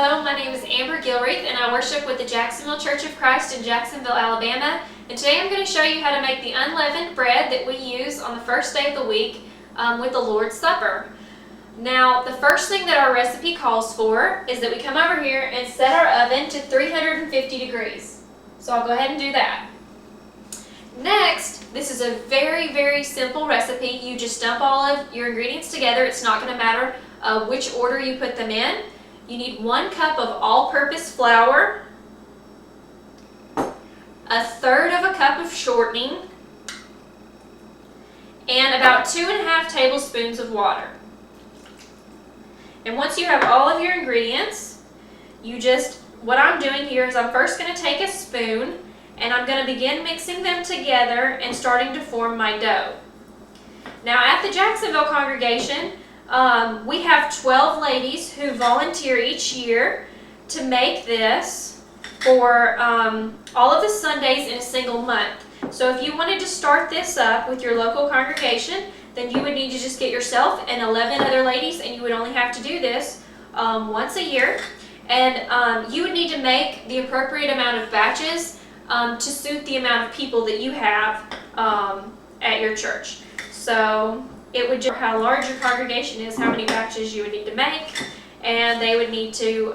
Hello, my name is Amber Gilreath and I worship with the Jacksonville Church of Christ in Jacksonville, Alabama. And today I'm going to show you how to make the unleavened bread that we use on the first day of the week with the Lord's Supper. Now, the first thing that our recipe calls for is that we come over here and set our oven to 350 degrees. So I'll go ahead and do that. Next, this is a very, very simple recipe. You just dump all of your ingredients together. It's not going to matter which order you put them in. You need 1 cup of all-purpose flour, 1/3 of a cup of shortening, and about 2½ tablespoons of water. And once you have all of your ingredients, what I'm doing here is I'm first going to take a spoon and I'm going to begin mixing them together and starting to form my dough. Now at the Jacksonville congregation, we have 12 ladies who volunteer each year to make this for all of the Sundays in a single month. So if you wanted to start this up with your local congregation, then you would need to just get yourself and 11 other ladies, and you would only have to do this once a year. And you would need to make the appropriate amount of batches to suit the amount of people that you have at your church. So it would just how large your congregation is, how many batches you would need to make, and they would need to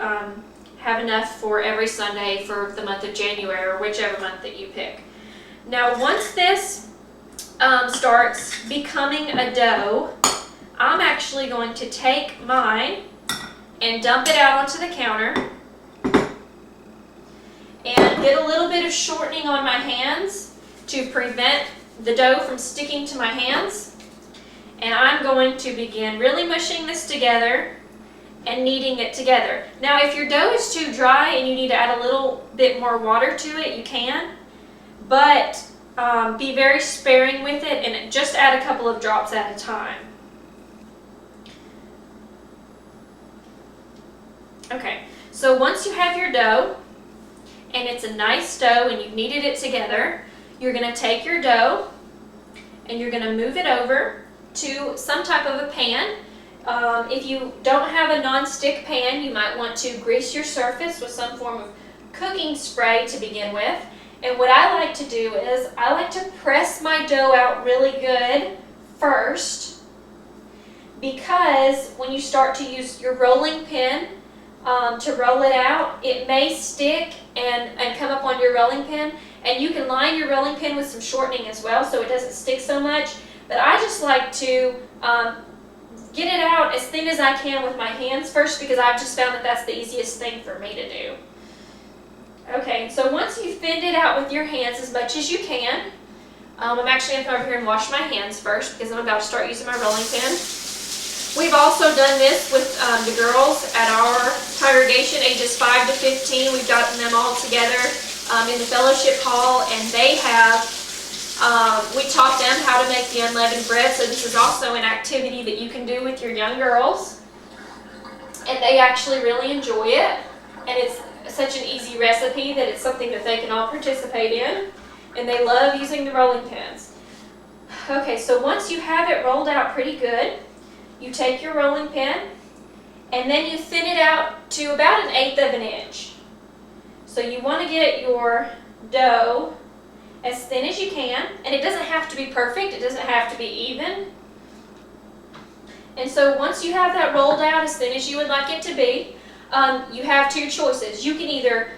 have enough for every Sunday for the month of January or whichever month that you pick. Now once this starts becoming a dough, I'm actually going to take mine and dump it out onto the counter and get a little bit of shortening on my hands to prevent the dough from sticking to my hands. And I'm going to begin really mushing this together and kneading it together. Now if your dough is too dry and you need to add a little bit more water to it, you can. But be very sparing with it and just add a couple of drops at a time. Okay, so once you have your dough and it's a nice dough and you've kneaded it together, you're going to take your dough and you're going to move it over to some type of a pan. If you don't have a non-stick pan, you might want to grease your surface with some form of cooking spray to begin with. And what I like to do is I like to press my dough out really good first, because when you start to use your rolling pin to roll it out, it may stick and come up on your rolling pin. And you can line your rolling pin with some shortening as well so it doesn't stick so much. But I just like to get it out as thin as I can with my hands first, because I've just found that that's the easiest thing for me to do. Okay, so once you've thinned it out with your hands as much as you can, I'm actually going to come over here and wash my hands first because I'm about to start using my rolling pin. We've also done this with the girls at our congregation, ages 5 to 15. We've gotten them all together in the fellowship hall, and they have we taught them how to make the unleavened bread, so this is also an activity that you can do with your young girls. And they actually really enjoy it, and it's such an easy recipe that it's something that they can all participate in, and they love using the rolling pins. Okay, so once you have it rolled out pretty good, you take your rolling pin, and then you thin it out to about 1/8 of an inch. So you want to get your dough as thin as you can, and it doesn't have to be perfect, it doesn't have to be even. And so once you have that rolled out as thin as you would like it to be, you have 2 choices. You can either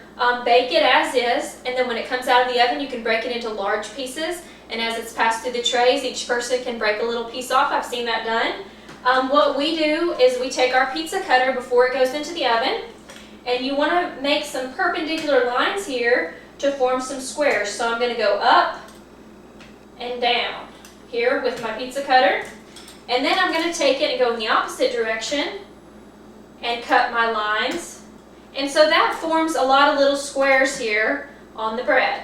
bake it as is, and then when it comes out of the oven you can break it into large pieces, and as it's passed through the trays, each person can break a little piece off. I've seen that done. What we do is we take our pizza cutter before it goes into the oven, and you want to make some perpendicular lines here to form some squares. So I'm going to go up and down here with my pizza cutter, and then I'm going to take it and go in the opposite direction and cut my lines. And so that forms a lot of little squares here on the bread.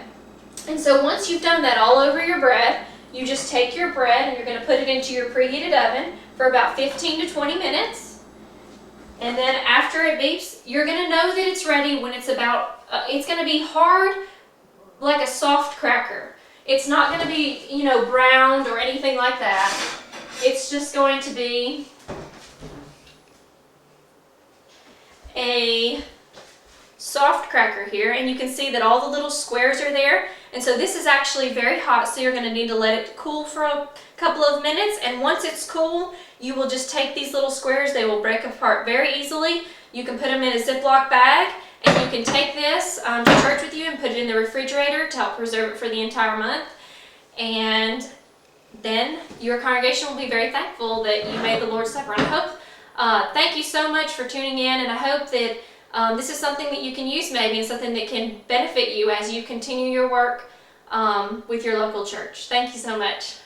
And so once you've done that all over your bread, you just take your bread and you're going to put it into your preheated oven for about 15 to 20 minutes. And then after it beeps, you're going to know that it's ready when it's about, it's going to be hard like a soft cracker. It's not going to be, browned or anything like that. It's just going to be a soft cracker here, and you can see that all the little squares are there. And so this is actually very hot, so you're going to need to let it cool for a couple of minutes. And once it's cool, you will just take these little squares. They will break apart very easily. You can put them in a Ziploc bag, and you can take this to church with you and put it in the refrigerator to help preserve it for the entire month. And then your congregation will be very thankful that you made the Lord's Supper. And I hope, thank you so much for tuning in, and I hope that this is something that you can use maybe, and something that can benefit you as you continue your work with your local church. Thank you so much.